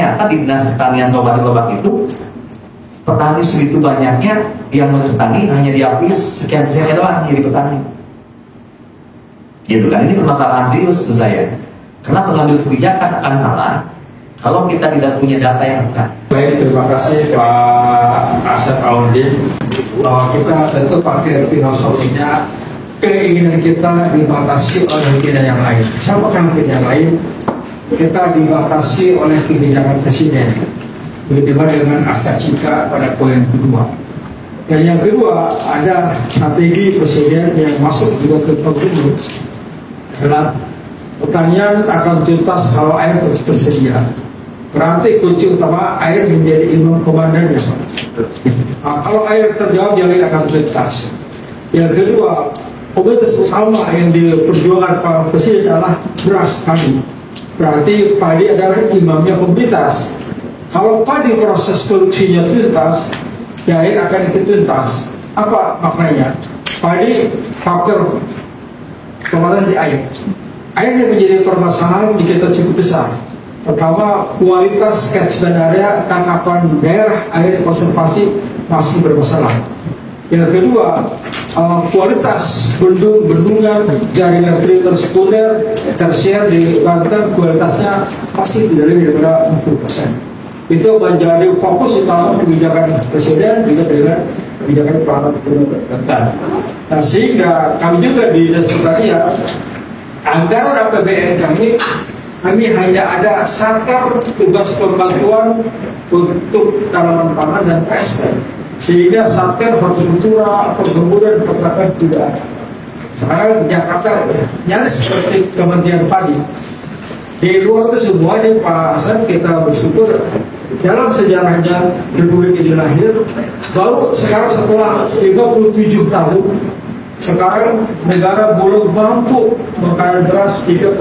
ternyata di Dinas Pertanian Kabupaten Lebak itu petani segitu banyaknya yang bertani hanya diakui sekian doang jadi petani. Gitu kan, ini permasalahan serius menurut saya. Karena pengambil kebijakan akan salah kalau kita tidak punya data yang lengkap. Baik, terima kasih Pak Asep Audin. Kita tentu pakai filosofinya keinginan kita dibatasi oleh keinginan yang lain. Sama kan keinginan yang lain, kita dibatasi oleh kebijakan presiden. Begitu dengan AstraZeneca pada poin kedua. Dan yang kedua, ada strategi presiden yang masuk juga ke pemilu. Karena pertanian akan tuntas kalau air tersedia. Berarti kunci utama air menjadi imam komandannya. Kalau air terjawab, yang lain akan tuntas. Yang kedua, komoditas utama yang diperjuangkan Pak Presiden adalah beras padi. Berarti padi adalah imamnya komoditas. Kalau padi proses produksinya tuntas, ya air akan ikut tuntas. Apa maknanya? Padi faktor komoditas di air. Air yang menjadi permasalahan di kita cukup besar. Pertama, kualitas catchment area tangkapan daerah air konservasi masih bermasalah. Yang kedua, kualitas bendungan jaringan primer sekunder tersier di Banten kualitasnya masih tidak lebih daripada 60%. Itu menjadi fokus utama kebijakan presiden juga dengan kebijakan Pak Presiden. Nah, sehingga kami juga di Dinas Pertanian anggaran APBN kami hanya ada Satker tugas pembantuan untuk tanaman pangan dan PSP, sehingga Satker hortikultura, perkebunan, peternakan tidak ada. Sekarang Jakarta nyaris seperti Kementerian Padi. Di luar itu semuanya Pak Hasan, kita bersyukur dalam sejarahnya Republik ini lahir, baru sekarang setelah 57 tahun sekarang negara belum mampu mengkaya beras 3,5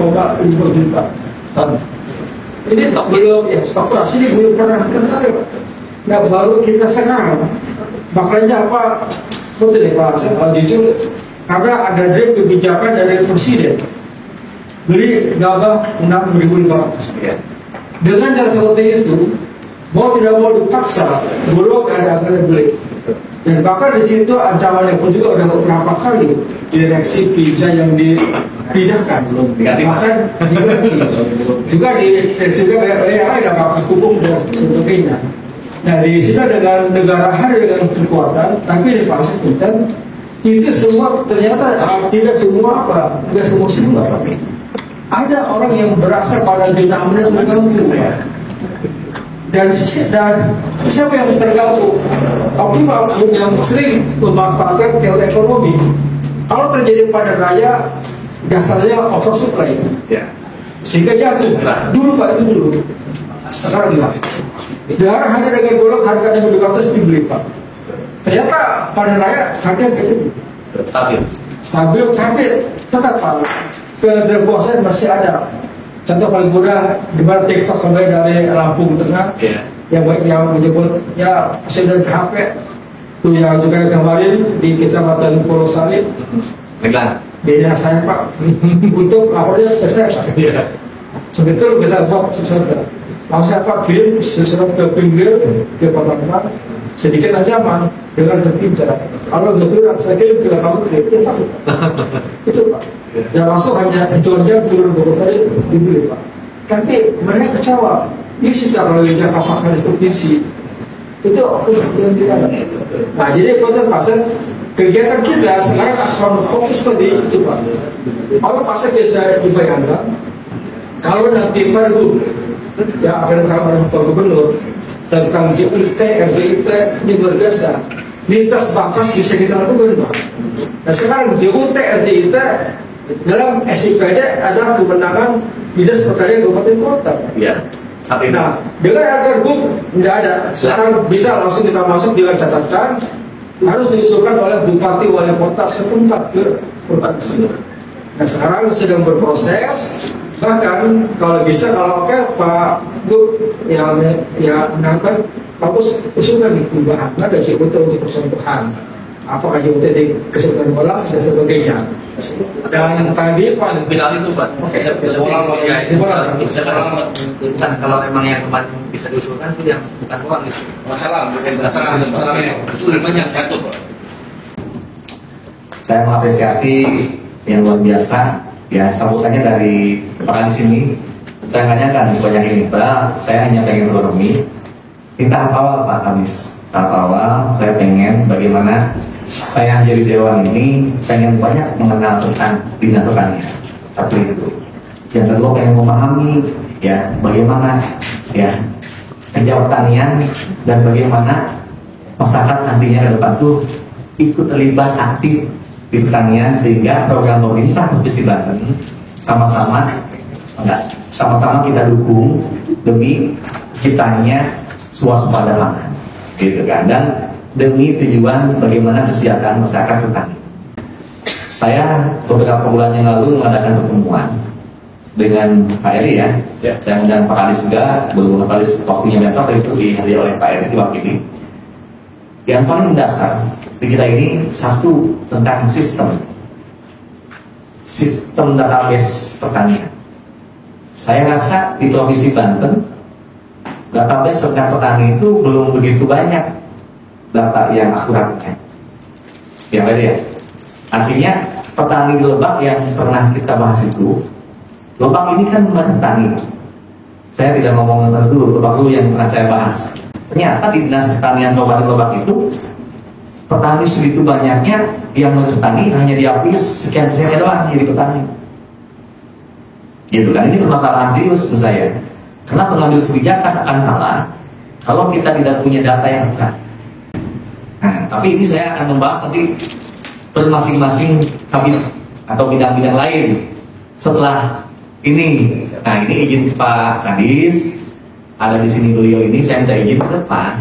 juta ton. Ini stok belum, ya stok beras ini belum pernah tercapai, Pak. Nah, baru kita sekarang. Makanya apa? Betul ya Pak, saya jujur, karena ada dari kebijakan dari presiden beli gabah 6.500. Dengan cara seperti itu, mau tidak mau dipaksa, belum ada akan beli. Dan bahkan di situ ancamannya pun juga udah beberapa kali direksi PIJA yang dipindahkan, bahkan diganti juga di juga ada bakal hukum dan sebagainya. Nah, di sini dengan negara hari dengan kekuatan, tapi di fase kita itu semua ternyata tidak semua tidak semua. Ada orang yang berasa pada dinamnya mengganggu. Dan siapa yang terganggu? Optimal yang sering memanfaatkan teori ekonomi. Kalau terjadi pada raya, dasarnya oversupply, sehingga jatuh. Dulu Pak, itu dulu. Sekarang enggak. Darah hanya dengan golong harganya 200 dibeli Pak. Ternyata pada raya harganya begitu. Stabil, tapi tetap Pak. Keterpuasan masih ada. Contoh paling mudah di mana TikTok kembali dari Lampung Tengah, yang menyebut ya presiden PHP, itu yang juga kemarin di Kecamatan Pulau Sari, di daerah saya Pak, untuk lapornya ke saya Pak. Sebetulnya bisa buat sesuatu. Lalu saya Pak kirim sesuatu ke pinggir ke Pak, sedikit ancaman dengan terpincar. Kalau betul saya kirim ke kamu, ya takut. Itu Pak. Dan langsung hanya hitungan jam turun ke kota dibeli Pak. Tapi mereka kecewa. Ini sudah kalau yang apakah di provinsi itu yang tidak. Nah, jadi pada pasal kegiatan kita sekarang akan fokus pada itu Pak. Kalau pasal bisa dibayangkan, kalau nanti Pergub yang akan dilakukan Pak Gubernur tentang JUT, RJUT ini berbeda. Lintas batas bisa kita lakukan Pak. Nah, sekarang JUT, RJUT dalam SIPD adalah kewenangan Dinas Pertanian Kabupaten Kota. Iya. Nah, dengan Pergub tidak ada. Sekarang bisa langsung kita masuk dengan catatan harus diusulkan oleh bupati wali kota setempat ke provinsi. Nah, sekarang sedang berproses. Bahkan kalau bisa kalau Pak Gub ya menangkan bagus usulkan di perubahan ada untuk persentuhan apakah jadi kesehatan bola dan sebagainya. Dan tadi Pak Final itu Pak, bisa ulang ya, ini bola, bisa ulang bukan kalau memang yang kemarin bisa diusulkan itu yang bukan ulang isu masalah, bukan masalah ini itu lebih banyak jatuh Pak. Saya mengapresiasi yang luar biasa ya sambutannya dari rekan di sini. Saya tanyakan sebanyak ini Pak, saya hanya pengen ekonomi. Di tahap awal Pak Kamis, tahap awal saya pengen bagaimana saya jadi dewan ini pengen banyak mengenal tentang dinas pertanian. Satu itu. Yang kedua pengen memahami ya bagaimana ya kerja pertanian dan bagaimana masyarakat nantinya ke depan tuh ikut terlibat aktif di pertanian sehingga program pemerintah Provinsi Banten sama-sama kita dukung demi ciptanya swasembada pangan gitu kan, dan demi tujuan bagaimana kesejahteraan masyarakat petani. Saya beberapa bulan yang lalu mengadakan pertemuan dengan Pak Eri ya. Saya undang Pak Kadis juga, belum Pak Kadis waktunya datang, tapi itu dihadiri oleh Pak Eri diwakili. Yang paling mendasar di kita ini satu tentang sistem database pertanian. Saya rasa di Provinsi Banten database tentang petani itu belum begitu banyak data yang akuratnya. Ya, ya. Artinya petani di Lebak yang pernah kita bahas itu, Lebak ini kan bukan petani. Saya tidak ngomong dulu, Lebak dulu yang pernah saya bahas. Ternyata di Dinas Pertanian Kabupaten Lebak itu petani segitu banyaknya yang bertani hanya diakui sekian doang jadi petani. Gitu kan, ini permasalahan serius menurut saya. Karena pengambil kebijakan akan salah kalau kita tidak punya data yang akurat. Nah, tapi ini saya akan membahas nanti per masing-masing kabinet atau bidang-bidang lain setelah ini. Nah, ini izin Pak Kadis ada di sini beliau ini, saya minta izin ke depan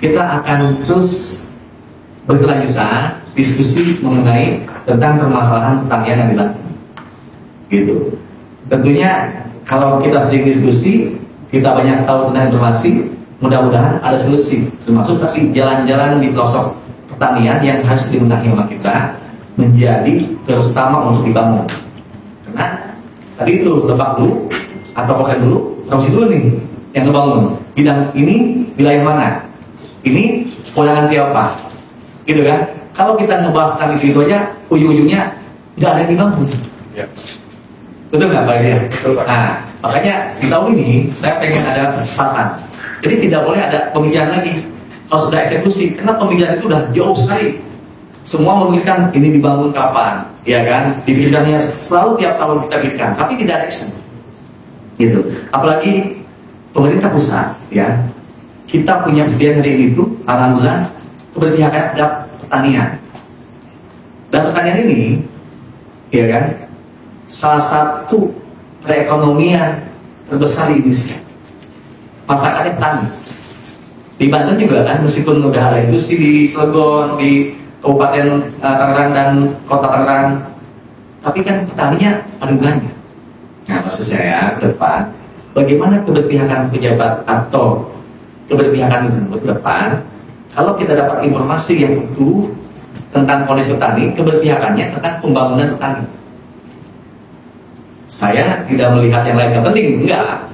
kita akan terus berkelanjutan diskusi mengenai tentang permasalahan pertanian yang dilakukan. Gitu. Tentunya kalau kita sering diskusi, kita banyak tahu tentang informasi, mudah-mudahan ada solusi. Termasuk tapi jalan-jalan di pelosok pertanian yang harus dibenahi oleh kita menjadi prioritas utama untuk dibangun. Karena tadi itu Lebak dulu atau Poken dulu, provinsi dulu nih yang ngebangun. Bidang ini wilayah mana? Ini kewenangan siapa? Gitu kan? Kalau kita ngebahas tentang itu aja, ujung-ujungnya nggak ada yang dibangun. Ya. Betul nggak Pak Ria? Betul Pak. Nah, makanya di tahun ini saya pengen ada percepatan. Jadi tidak boleh ada pemilihan lagi kalau sudah eksekusi, karena pemilihan itu udah jauh sekali. Semua memikirkan ini dibangun kapan, ya kan? Dipikirkannya selalu tiap tahun kita pikirkan, tapi tidak ada action. Gitu. Apalagi pemerintah pusat, ya. Kita punya presiden hari ini itu, alhamdulillah, keberpihakan terhadap pertanian. Dan pertanian ini, ya kan? Salah satu perekonomian terbesar di Indonesia. Masyarakatnya petani. Di Banten juga kan, meskipun udah ada industri di Cilegon, di Kabupaten Tangerang dan Kota Tangerang, tapi kan petaninya paling banyak. Nah, maksud saya ke depan, bagaimana keberpihakan pejabat atau keberpihakan gubernur ke depan, kalau kita dapat informasi yang utuh tentang kondisi petani, keberpihakannya tentang pembangunan petani. Saya tidak melihat yang lainnya penting, enggak.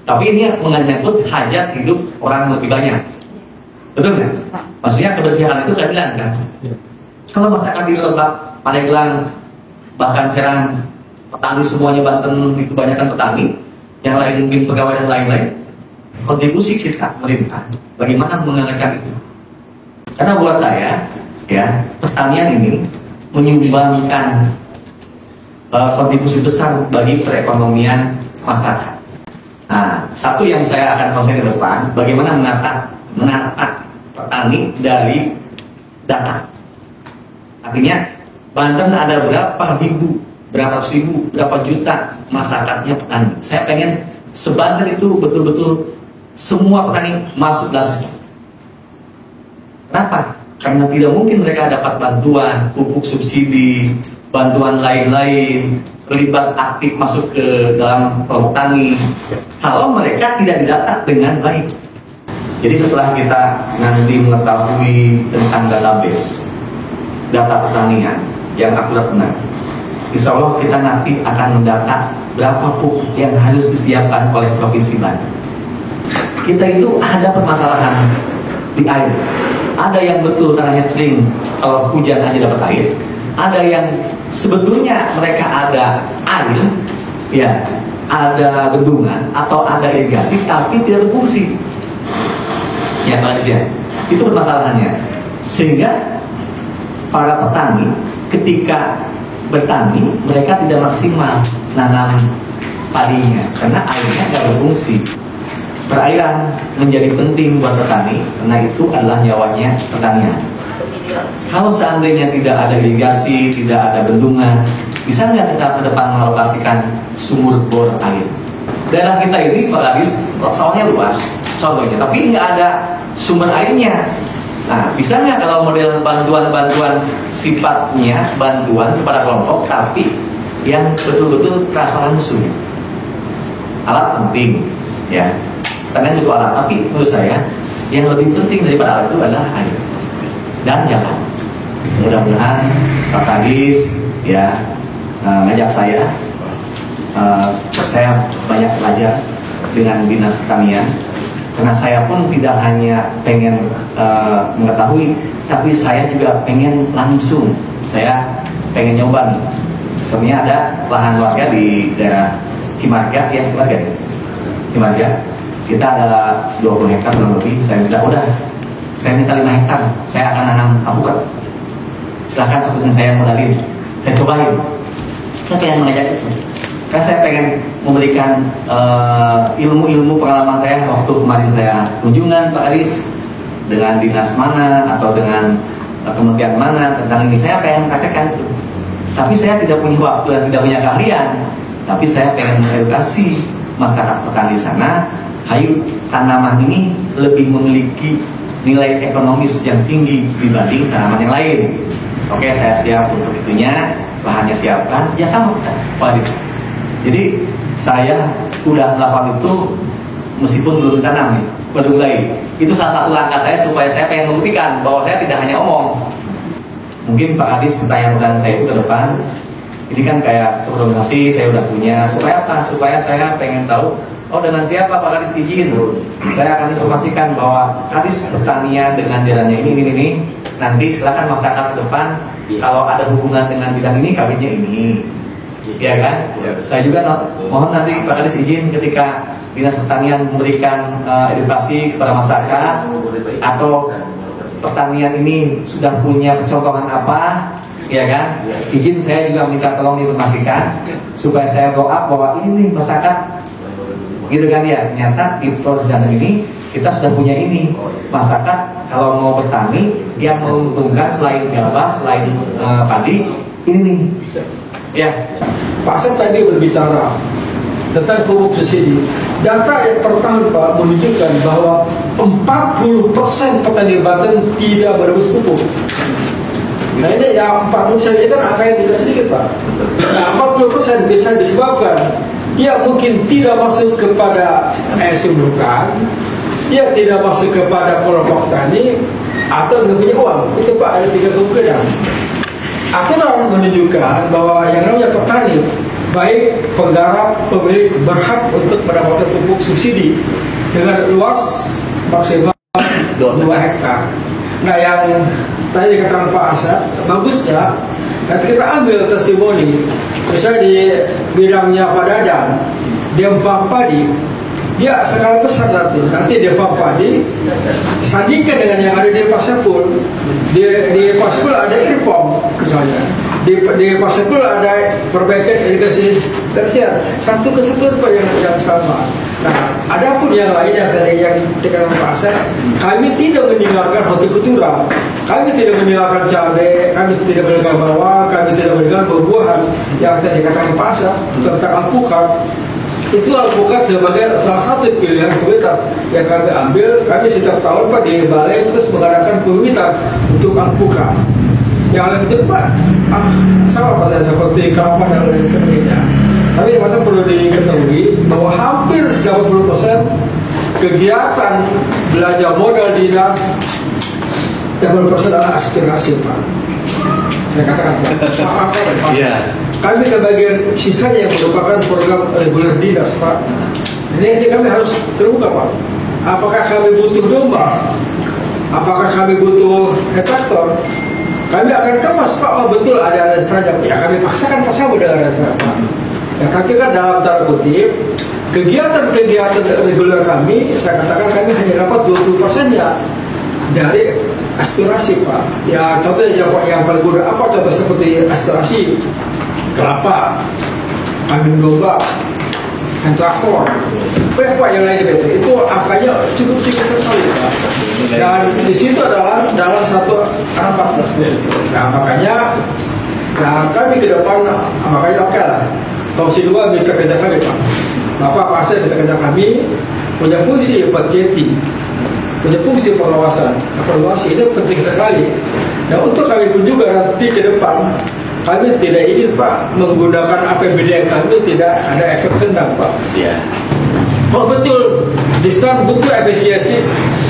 Tapi ini menyangkut hajat hidup orang lebih banyak. Betul nggak? Maksudnya keberpihakan itu keadilan kan? Kalau masyarakat di Lebak, Pandeglang, bahkan Serang, petani semuanya Banten itu kebanyakan petani, yang lain mungkin pegawai dan lain-lain. Kontribusi kita pemerintah, bagaimana mengalahkan itu? Karena buat saya, ya pertanian ini menyumbangkan kontribusi besar bagi perekonomian masyarakat. Nah, satu yang saya akan konsen ke depan, bagaimana menata petani dari data. Artinya, Banten ada berapa ribu, berapa ratus ribu, berapa juta masyarakatnya petani. Saya pengen sebanten itu betul-betul semua petani masuk dalam sistem. Kenapa? Karena tidak mungkin mereka dapat bantuan, pupuk subsidi, bantuan lain-lain, terlibat aktif masuk ke dalam kelompok tani kalau mereka tidak didata dengan baik. Jadi setelah kita nanti mengetahui tentang database, data pertanian yang akurat benar, insya Allah kita nanti akan mendata berapa pupuk yang harus disiapkan oleh Provinsi Banten. Kita itu ada permasalahan di air. Ada yang betul tanahnya kering, kalau hujan aja dapat air. Ada yang sebetulnya mereka ada air, ya, ada bendungan atau ada irigasi, tapi tidak berfungsi. Ya, Pak Anies, ya, itu permasalahannya. Sehingga para petani ketika bertani mereka tidak maksimal nanam padinya karena airnya tidak berfungsi. Perairan menjadi penting buat petani karena itu adalah nyawanya pertanian. Kalau seandainya tidak ada irigasi, tidak ada bendungan, bisa nggak kita ke depan mengalokasikan sumur bor air? Daerah kita ini, Pak Anies, sawahnya luas, contohnya, tapi nggak ada sumber airnya. Nah, bisa nggak kalau model bantuan-bantuan sifatnya bantuan kepada kelompok, tapi yang betul-betul terasa langsung? Alat penting, ya. Karena butuh alat, tapi menurut saya yang lebih penting daripada alat itu adalah air dan jalan. Mudah-mudahan Pak Kadis ya ngajak saya banyak belajar dengan Dinas Pertanian, karena saya pun tidak hanya pengen mengetahui, tapi saya juga pengen langsung, saya pengen nyoba nih. Sebenarnya ada lahan warga di daerah Cimarga, ya Cimarga. Kita ada 20 hektar kurang lebih. Saya minta, udah, saya minta 5 hektar, saya akan nanam alpukat. Silahkan seperti saya modalin, saya cobain. Saya pengen mengajak itu, karena saya pengen memberikan ilmu-ilmu pengalaman saya waktu kemarin saya kunjungan Pak Aris dengan dinas mana atau dengan kementerian mana tentang ini. Saya pengen katakan itu, tapi saya tidak punya waktu dan tidak punya keahlian. Tapi saya pengen mengedukasi masyarakat petani sana. Hayu, tanaman ini lebih memiliki nilai ekonomis yang tinggi dibanding tanaman yang lain. Oke, saya siap untuk itunya, bahannya siapkan, ya sama Pak Adis. Jadi saya udah melakukan itu meskipun belum tanam nih, baru mulai. Itu salah satu langkah saya supaya saya pengen membuktikan bahwa saya tidak hanya omong. Mungkin Pak Adis pertanyaan saya itu ke depan, ini kan kayak organisasi saya udah punya, supaya apa? Supaya saya pengen tahu, oh dengan siapa Pak Kadis izin? Saya akan informasikan bahwa Kadis Pertanian dengan jalannya ini. Nanti silakan masyarakat ke depan, kalau ada hubungan dengan bidang ini, kabinnya ini. Ya kan? Saya juga mohon nanti Pak Kadis izin ketika Dinas Pertanian memberikan edukasi kepada masyarakat, atau pertanian ini sudah punya percontohan apa, ya kan? Izin saya juga minta tolong diinformasikan supaya saya go up bahwa ini nih masyarakat, gitu kan ya, ternyata di proses Banten ini kita sudah punya ini. Masyarakat kalau mau bertani yang menguntungkan selain gabah, selain padi, ini nih. Ya, Pak Asep tadi berbicara tentang pupuk subsidi. Data yang pertama Pak menunjukkan bahwa 40% petani Banten tidak berebus pupuk. Nah ini yang 40% ini kan angka yang tidak sedikit Pak. Nah 40% bisa disebabkan dia mungkin tidak masuk kepada simultan, dia tidak masuk kepada kelompok tani, atau nggak punya uang. Itu Pak, ada 3 kemungkinan. Aturan menunjukkan bahwa yang namanya petani, baik penggarap, pemilik, berhak untuk mendapatkan pupuk subsidi dengan luas maksimal 2 hektar. Nah yang tadi dikatakan Pak Asep, bagusnya nanti kita ambil testimoni, misalnya di bidangnya Pak Dadan, dia farm padi, dia skala besar nanti dia farm padi, sandingkan dengan yang ada di Pasepul. Di Pasepul ada irpom misalnya, di Pasepul ada perbaikan irigasi tersier, satu kesatuan Pak yang sama. Nah, adapun yang lainnya dari yang dikatakan Pak Asep, kami tidak meninggalkan hortikultura, kami tidak meninggalkan cabai, kami tidak meninggalkan bawang, kami tidak meninggalkan buah-buahan yang tadi dikatakan Pak Asep tentang alpukat. Itu alpukat sebagai salah satu pilihan komoditas yang kami ambil. Kami setiap tahun Pak di balai terus mengadakan pemilihan untuk alpukat. Yang lain itu Pak, sama Pak saya seperti kelapa dan lain sebagainya. Tapi masa perlu diketahui bahwa hampir 80% kegiatan belanja modal dinas 80% adalah aspirasi Pak. Saya katakan Pak, Iya. kami kebagian sisanya yang merupakan program reguler dinas Pak. Ini nanti kami harus terbuka Pak. Apakah kami butuh domba? Apakah kami butuh traktor? Kami akan kemas Pak. Oh betul ada saja. Ya kami paksakan bersama dengan saja Pak. Ya tapi kan dalam tanda kutip kegiatan-kegiatan reguler kami, saya katakan kami hanya dapat 20%-nya dari aspirasi Pak. Ya contohnya yang paling mudah apa? Contoh seperti aspirasi kelapa, kambing domba, dan traktor. Pak yang lainnya itu angkanya cukup tinggi sekali Pak. Dan di situ adalah dalam satu rapat. Nah makanya, nah kami ke depan makanya oke lah. Komisi 2 minta kerja kami Pak. Bapak Pasir minta kerja kami punya fungsi budgeting, punya fungsi pengawasan. Evaluasi itu penting sekali. Dan untuk kami pun juga nanti ke depan kami tidak ingin Pak menggunakan APBD kami tidak ada efek tendang Pak. Iya. Oh betul, di stand buku efisiensi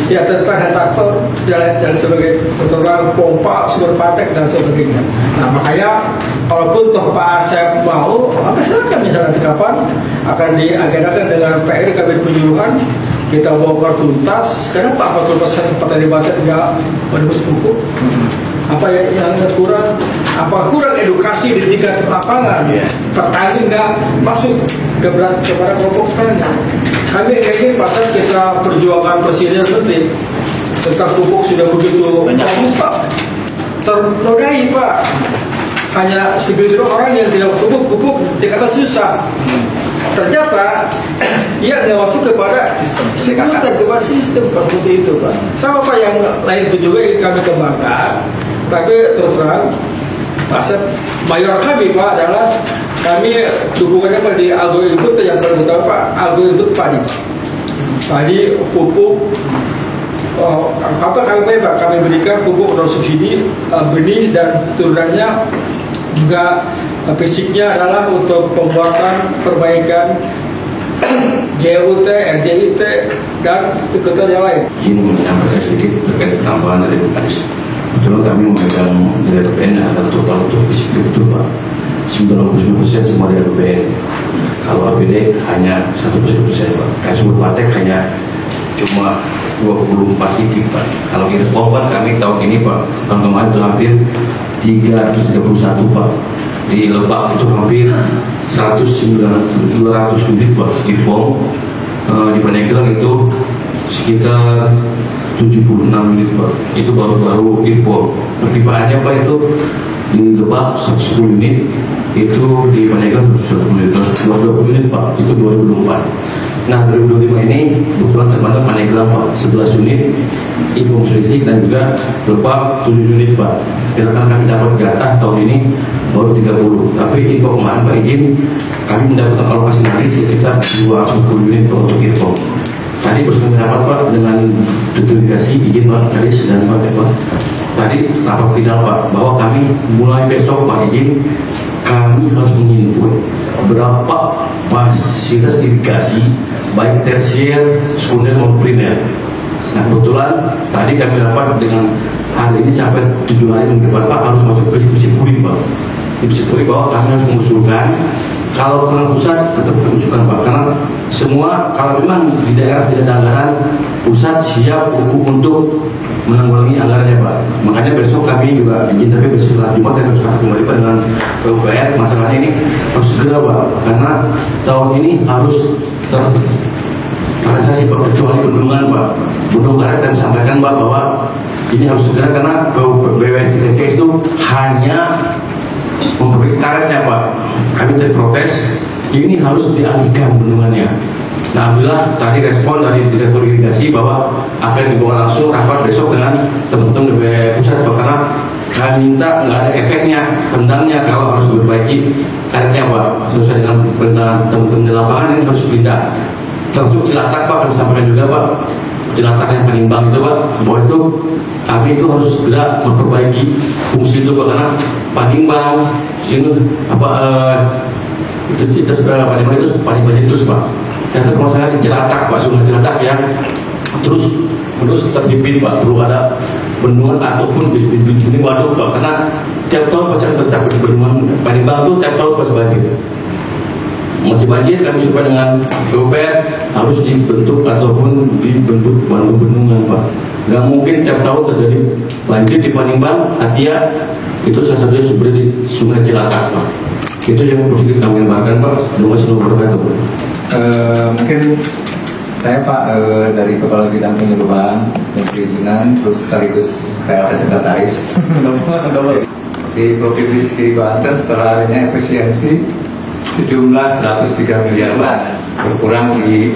ya tentang traktor dan sebagainya, tentang pompa, sumber patek dan sebagainya. Nah makanya kalaupun toh Pak Asep mau, maka silakan misalnya kapan akan diagendakan dengan PR Kabinet Penyuluhan kita bongkar tuntas. Kenapa 40% petani batik nggak menembus buku? Apa yang kurang? Apa kurang edukasi di tingkat lapangan? Petani nggak masuk kepada kelompok petani. Kami ingin pasal kita perjuangan presiden nanti tentang pupuk sudah begitu bagus Pak, ternodai Pak. Hanya segelintir orang yang tidak pupuk dikata susah. Ternyata ia nggak masuk kepada sistem Pak seperti itu Pak. Sama Pak yang lain pun juga yang kami kembangkan. Tapi terus terang pasal mayor kami Pak adalah kami dukungannya pada algo input yang paling utama Pak, algo input padi pupuk. Apa kami berikan pupuk non subsidi, benih dan turunannya juga fisiknya adalah untuk pembuatan perbaikan JUT, RJIT dan ketentuan yang lain. Izin menambah saya sedikit terkait tambahan dari Kadis. Betul kami memegang dari BPN ada total untuk fisik betul Pak. 99% semua dari BPN. Kalau APD hanya 1% Pak. Sumber patek hanya cuma 24 titik Pak. Kalau kita pompa kami tahun ini Pak, tahun kemarin itu hampir 331 Pak. Di Lebak itu hampir 200 unit Pak. Di POM di Pandeglang itu sekitar 76 unit Pak. Itu baru-baru impor. Perpipaannya Pak itu di Lebak 110 unit, itu di Pandeglang 220 unit Pak. Itu 2024. Nah 2025 ini kebetulan terbantu Pandeglang Pak 11 unit, Info Sulistrik dan juga Lebak 7 unit Pak. Silakan kami dapat jatah tahun ini baru 30. Tapi info kemarin Pak izin kami mendapatkan alokasi lagi sekitar 210 unit Pak untuk info. Tadi bersama rapat Pak dengan delegasi izin Pak Kadis dan Pak Dewan. Tadi rapat final Pak bahwa kami mulai besok Pak izin kami harus menginput berapa fasilitas irigasi baik tersier, sekunder maupun primer. Nah kebetulan tadi kami rapat dengan hari ini sampai 7 hari minggu depan Pak harus masuk ke Divisi Puri Pak. Divisi Puri bahwa kami harus mengusulkan kalau kurang pusat tetap kami usulkan Pak, karena semua kalau memang di daerah tidak ada anggaran, pusat siap untuk menanggulangi anggarannya Pak. Makanya besok kami juga izin, tapi besok setelah Jumat kami harus kembali Pak dengan PUPR. Masalahnya ini harus segera Pak, karena tahun ini harus terrealisasi Pak, kecuali bendungan Pak. Bendung karet kami sampaikan Pak bahwa ini harus segera karena BWTVS itu hanya memberi karetnya Pak. Kami terprotes, ini harus dialihkan bendungannya. Nah, alhamdulillah tadi respon dari Direktur Irigasi bahwa akan dibawa langsung rapat besok dengan teman-teman dari pusat Pak, karena kami minta nggak ada efeknya pendangnya kalau harus diperbaiki karetnya Pak. Sesuai dengan perintah teman-teman di lapangan ini harus pindah. Termasuk Cilatak Pak, kami sampaikan juga Pak, Cilatak yang Panimbang itu Pak, bahwa itu kami itu harus segera memperbaiki fungsi itu Pak, karena Panimbang ini Panimbang itu Panimbang terus Pak. Dan permasalahan di Cilatak Pak, Sungai Cilatak yang terus terus terhimpit Pak, perlu ada bendungan ataupun bendungan waduk Pak, karena tiap tahun pasti bendungan Panimbang itu tiap tahun pasti banjir. Masih banjir, kami supaya dengan PUPR harus dibentuk ataupun dibentuk bendungan Pak. Gak mungkin tiap tahun terjadi banjir di Panimbang, Atia itu salah satunya sumber di Sungai Cilacap Pak. Itu yang perlu kita gambarkan Pak. Terima kasih Pak. Mungkin saya Pak dari Kepala Bidang Penyuluhan dan Perizinan, terus sekaligus PLT Sekretaris di Provinsi Banten. Setelah adanya efisiensi sejumlah 103 miliar Pak, berkurang di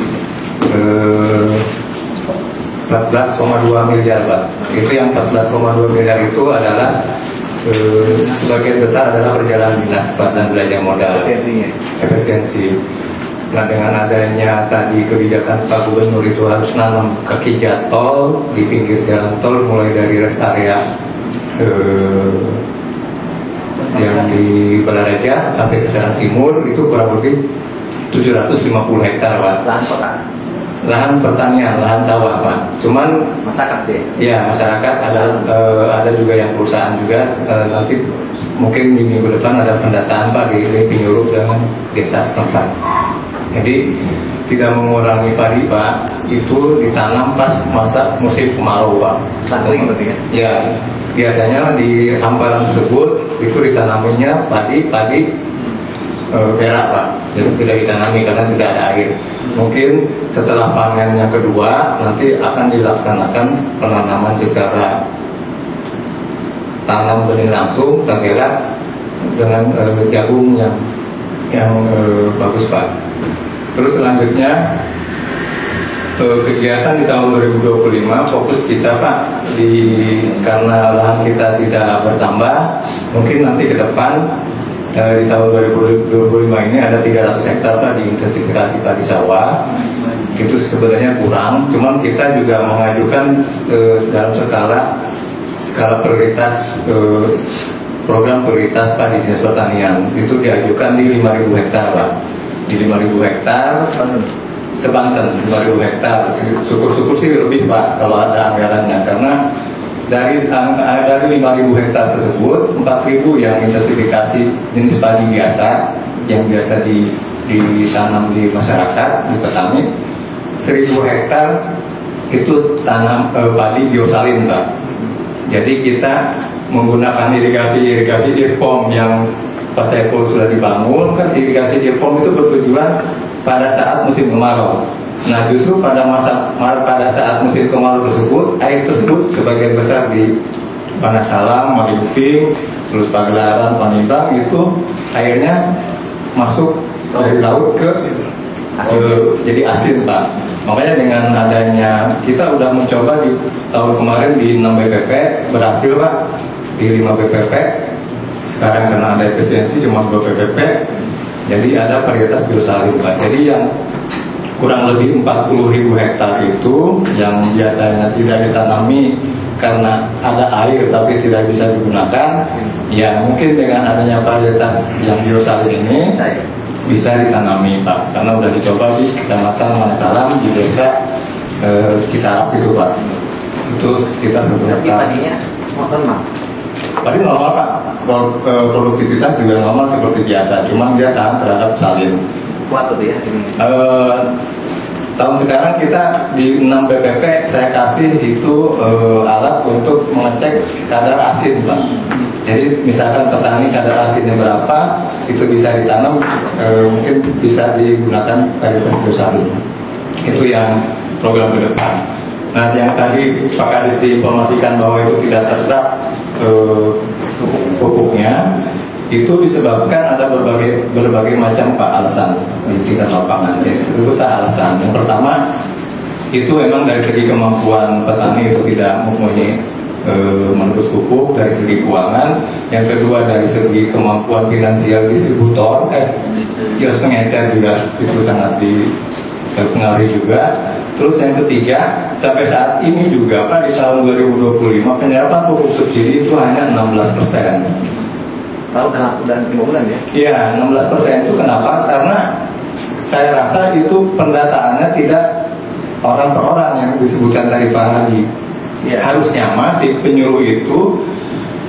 14,2 miliar Pak. Itu yang 14,2 miliar itu adalah sebagian besar adalah perjalanan dinas Pak dan belanja modal efisiensi. Nah, dengan adanya tadi kebijakan Pak Gubernur itu harus nanam kaki jatol di pinggir jalan tol mulai dari rest area yang di Balaraja sampai ke Serang Timur, itu kurang lebih 750 hektar Pak. Lahan pertanian, lahan sawah Pak. Cuman Masyarakat deh. ya masyarakat ada juga yang perusahaan juga, nanti mungkin di minggu depan ada pendataan Pak di penyuluh dengan desa setempat. Jadi tidak mengurangi padi Pak, itu ditanam pas masa musim kemarau Pak. Sampling berarti ya? Ya, biasanya di hamparan tersebut itu ditanaminya padi perak Pak. Jadi tidak ditanami karena tidak ada air. Mungkin setelah panen yang kedua nanti akan dilaksanakan penanaman secara tanam benih langsung tergerak dengan jagung yang bagus Pak. Terus selanjutnya kegiatan di tahun 2025 fokus kita Pak karena lahan kita tidak bertambah, mungkin nanti ke depan di tahun 2025 ini ada 300 hektar Pak diintensifikasi padi sawah. Itu sebenarnya kurang, cuman kita juga mengajukan dalam skala prioritas program prioritas Pak di Dinas Pertanian itu diajukan di 5.000 hektar Pak. Di 5.000 hektar sebanten 5.000 hektar, syukur-syukur sih lebih Pak kalau ada anggarannya, karena dari 5.000 hektar tersebut 4.000 yang intensifikasi jenis padi biasa yang biasa ditanam di masyarakat, di petani. 1.000 hektar itu tanam padi biosalin Pak. Jadi kita menggunakan irigasi irpom yang Pak Saiful sudah dibangun. Kan irigasi irpom itu bertujuan pada saat musim kemarau. Nah, justru pada saat musim kemarau tersebut, air tersebut sebagian besar di Panasalam, Malimping, terus Pagelaran, Panimbang, itu airnya masuk dari laut ke jadi asin Pak. Makanya dengan adanya kita udah mencoba di tahun kemarin di 6 BPP berhasil Pak, di 5 BPP. Sekarang karena ada efisiensi cuma 2 BPP, jadi ada varietas biosalin Pak. Jadi yang kurang lebih 40.000 hektar itu yang biasanya tidak ditanami karena ada air tapi tidak bisa digunakan, ya mungkin dengan adanya varietas yang biosalin ini bisa ditanami Pak, karena udah dicoba di Kecamatan Manasalam, di desa Cisarap itu Pak. Itu sekitar 1 hektar. Tadi normal Pak, produktivitas juga normal seperti biasa, cuma dia tahan terhadap salin. Kuat tuh ya ini. Tahun sekarang kita di 6 BPP saya kasih itu alat untuk mengecek kadar asin Pak. Jadi misalkan petani kadar asinnya berapa, itu bisa ditanam, mungkin bisa digunakan varietas biosalin. Itu yang program ke depan. Nah, yang tadi Pak Kadis diinformasikan bahwa itu tidak terserap pupuknya, itu disebabkan ada berbagai macam Pak alasan di tingkat lapangan. Itu tak alasan. Yang pertama itu memang dari segi kemampuan petani itu tidak mempunyai menebus pupuk dari segi keuangan. Yang kedua dari segi kemampuan finansial distributor, kios pengecer juga itu sangat dipengaruhi juga. Terus yang ketiga, sampai saat ini juga Pak di tahun 2025 penyerapan pupuk subsidi itu hanya 16%. Tahu dan 5 bulan ya? Iya, 16% itu kenapa? Karena saya rasa itu pendataannya tidak orang per orang yang disebutkan tadi Pak Haji. Iya. Harusnya masih penyuluh itu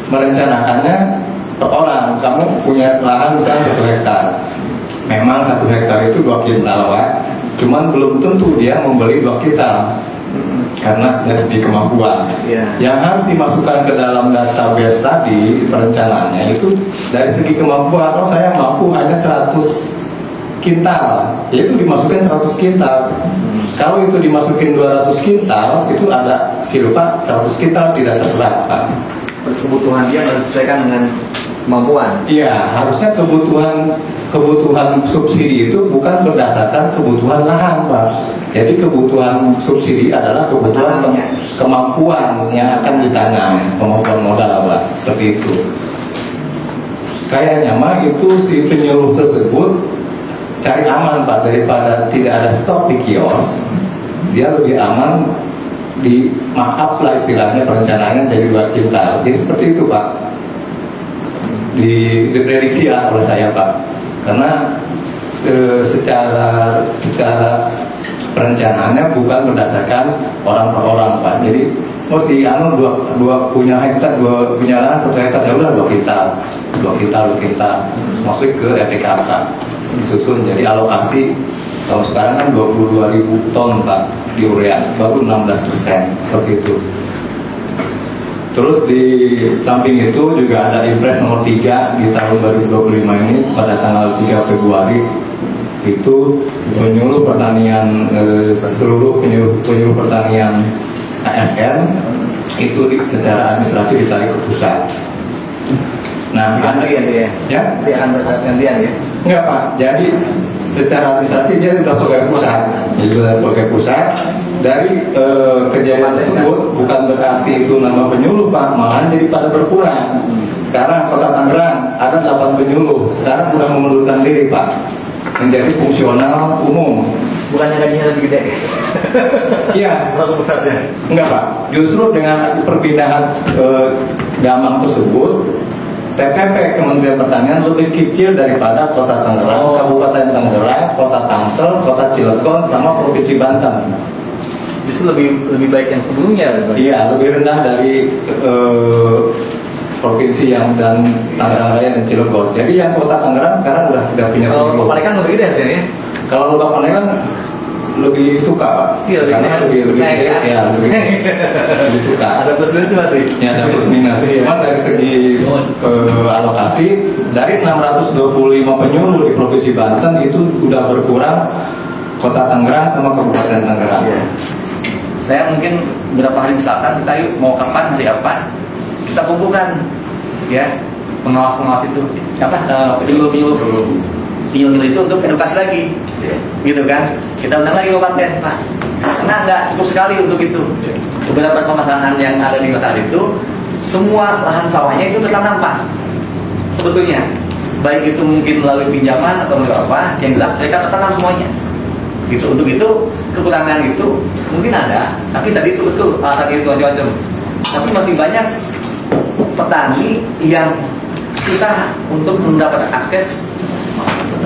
merencanakannya per orang. Kamu punya lahan misalnya 1 hektar. Memang 1 hektar itu 2 kintal, Pak. Cuman belum tentu dia membeli 2 kintal. Karena dari segi kemampuan. Iya. Yang harus dimasukkan ke dalam database tadi perencanaannya itu dari segi kemampuan. Oh, saya mampu hanya 100 kintal, itu dimasukin 100 kintal. Kalau itu dimasukin 200 kintal, itu ada silpa 100 kintal tidak terserap, Pak. Kebutuhan dia harus disesuaikan dengan kemampuan. Iya, harusnya kebutuhan subsidi itu bukan berdasarkan kebutuhan lahan, Pak. Jadi kebutuhan subsidi adalah kebutuhan kemampuan yang akan ditanam, kemampuan modal, Pak. Seperti itu. Kayaknya mah itu si penyuluh tersebut cari aman, Pak, daripada tidak ada stok di kios. Dia lebih aman di maaf lah istilahnya perencanaannya jadi 2 kintal. Jadi seperti itu, Pak. Diprediksi lah oleh saya, Pak. Karena secara perencanaannya bukan berdasarkan orang per orang, Pak. Jadi si anu dua punya hektar, punya lahan 1 hektar, ya udah 2 kintal masuk ke RDKK disusun jadi alokasi. Kalau sekarang kan 22.000 ton, Pak, di urea, baru 16% seperti itu. Terus di samping itu juga ada Impres nomor 3 di tahun 2025 ini pada tanggal 3 Februari itu penyuluh pertanian seluruh penyuluh pertanian ASN itu secara administrasi ditarik ke pusat. Nah, Gantian dia. Ya? Dia akan bergantian ya. Enggak, Pak. Jadi secara administrasi dia sudah pakai pusat. Dia sudah pakai pusat. Dari kejadian tersebut bukan berarti itu nama penyuluh, Pak. Malahan jadi pada berkurang. Sekarang Kota Tangerang ada 8 penyuluh. Sekarang sudah mengundurkan diri, Pak, menjadi fungsional umum. Bukannya gajinya lebih gede? Iya. Kalau pusatnya? Enggak, Pak. Justru dengan perpindahan Gamang tersebut, TPP Kementerian Pertanian lebih kecil daripada Kota Tangerang, Kabupaten Tangerang, Kota Tangsel, Kota Cilegon, sama Provinsi Banten. Justru lebih baik yang sebelumnya. Iya, lebih rendah dari provinsi yang dan Tangerang Raya dan Cilegon. Jadi yang Kota Tangerang sekarang udah tidak punya Kalau penyuluh. kepanikan lebih gede hasilnya. Kalau Lebak Panengan lebih suka, Pak. Iya, Karena lebih suka. Ada plus minus berarti. Ya, ada plus minus. Cuma dari segi alokasi dari 625 penyuluh di Provinsi Banten itu udah berkurang Kota Tangerang sama Kabupaten Tangerang. Iya. Saya mungkin beberapa hari selatan kita yuk mau kapan hari apa kita kumpulkan ya pengawas itu penyuluh itu untuk edukasi lagi, gitu kan? Kita undang lagi kabupaten, Pak. Karena nggak cukup sekali untuk itu. Beberapa permasalahan yang ada di masalah itu, semua lahan sawahnya itu tertanam, Pak. Sebetulnya, baik itu mungkin melalui pinjaman atau melalui apa, yang jelas mereka tertanam semuanya. Gitu. Untuk itu kekurangan itu mungkin ada, tapi tadi itu betul alasan itu macam-macam. Tapi masih banyak petani yang susah untuk mendapat akses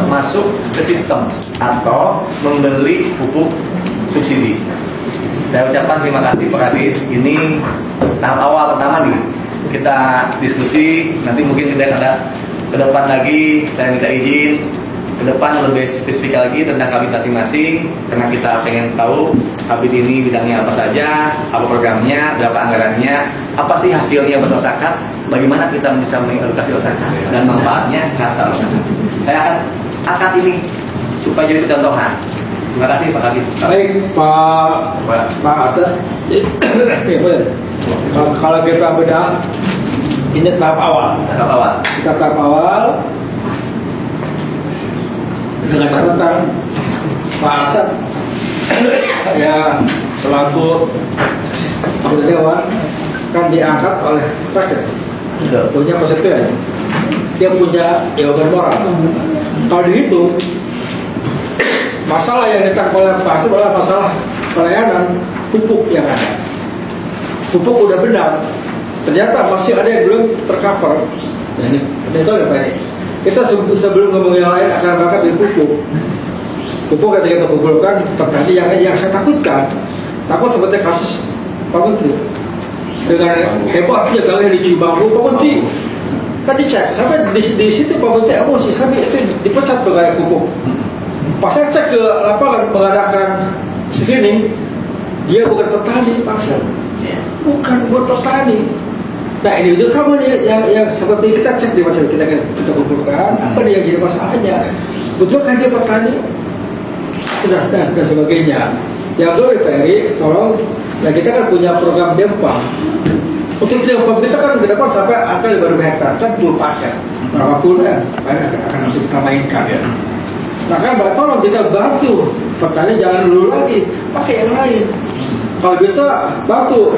masuk ke sistem atau membeli pupuk subsidi. Saya ucapkan terima kasih Pak Kadis. Ini tahap awal pertama nih. Kita diskusi, nanti mungkin kita ada ke depan lagi. Saya minta izin ke depan lebih spesifik lagi tentang kabit masing-masing, karena kita pengen tahu kabit ini bidangnya apa saja, apa programnya, berapa anggarannya, apa sih hasilnya buat masyarakat, bagaimana kita bisa mengedukasi masyarakat dan manfaatnya kasar. Saya akan angkat ini supaya jadi contohan. Terima kasih Pak Kabit. Baik Pak Asep. Kalau kita bedah, ini tahap awal. Tahap awal. Kita tahap awal dengan catatan Pak Asep ya selaku anggota dewan kan diangkat oleh rakyat, punya konstituen, dia punya jawaban moral. Kalau dihitung masalah yang ditangkap oleh Pak Asep adalah masalah pelayanan pupuk yang ada. Pupuk udah benar, ternyata masih ada yang belum tercover. Itu ada Pak. Kita sebelum ngomongin yang lain akan bakal di pupuk. pupuk ketika kita kumpulkan petani yang saya takutkan, takut seperti kasus Pak Menteri dengan hebatnya kalian di Cibanggu, Pak Menteri kan dicek sampai di situ Pak Menteri emosi sampai itu dipecat pegawai pupuk. Pas saya cek ke lapangan mengadakan screening, dia bukan petani pasar, bukan buat petani. Nah ini juga sama nih yang seperti kita cek di masyarakat kita kumpulkan apa nih yang jadi masalahnya. Betul kan dia petani? Dan sebagainya. Yang dulu Peri, tolong, nah kita kan punya program Demfam. Untuk Demfam kita kan ke depan sampai angka 5.000 hektar, kan belum pakai. Berapa puluh kan? Akan nanti kita mainkan. Maka tolong kita bantu petani jangan dulu lagi, pakai yang lain. Kalau bisa bantu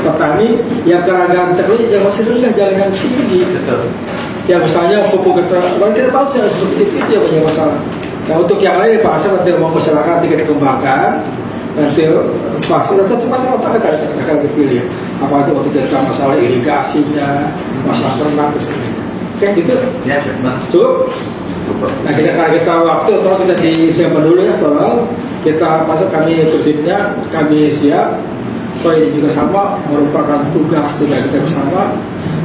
petani yang keragaman teknik yang masih rendah, jangan yang tinggi. Ya misalnya pupuk kita tahu seperti itu ya banyak masalah. Nah untuk yang lain Pak Asep nanti mau masyarakat nanti kita kembangkan, nanti pasti tetap masalah akan dipilih. Apalagi waktu kita masalah irigasinya, masalah ternak sebagainya. Kayak gitu. Ya, cukup. Nah karena kita waktu tolong kita disiapkan dulu ya, tolong kita masuk kami prinsipnya kami siap. So ini juga sama merupakan tugas juga kita bersama.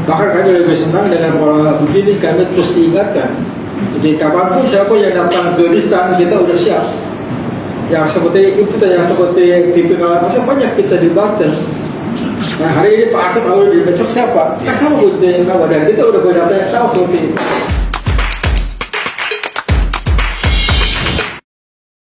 Bahkan kami lebih senang dengan pola begini, kami terus diingatkan. Jadi kapanpun siapa yang datang ke Distan kita udah siap. Yang seperti itu, yang seperti tipikal masa banyak kita di Banten. Nah hari ini Pak Asep lalu di besok siapa? Kan sama begitu yang sama dan kita udah berdata yang sama seperti itu.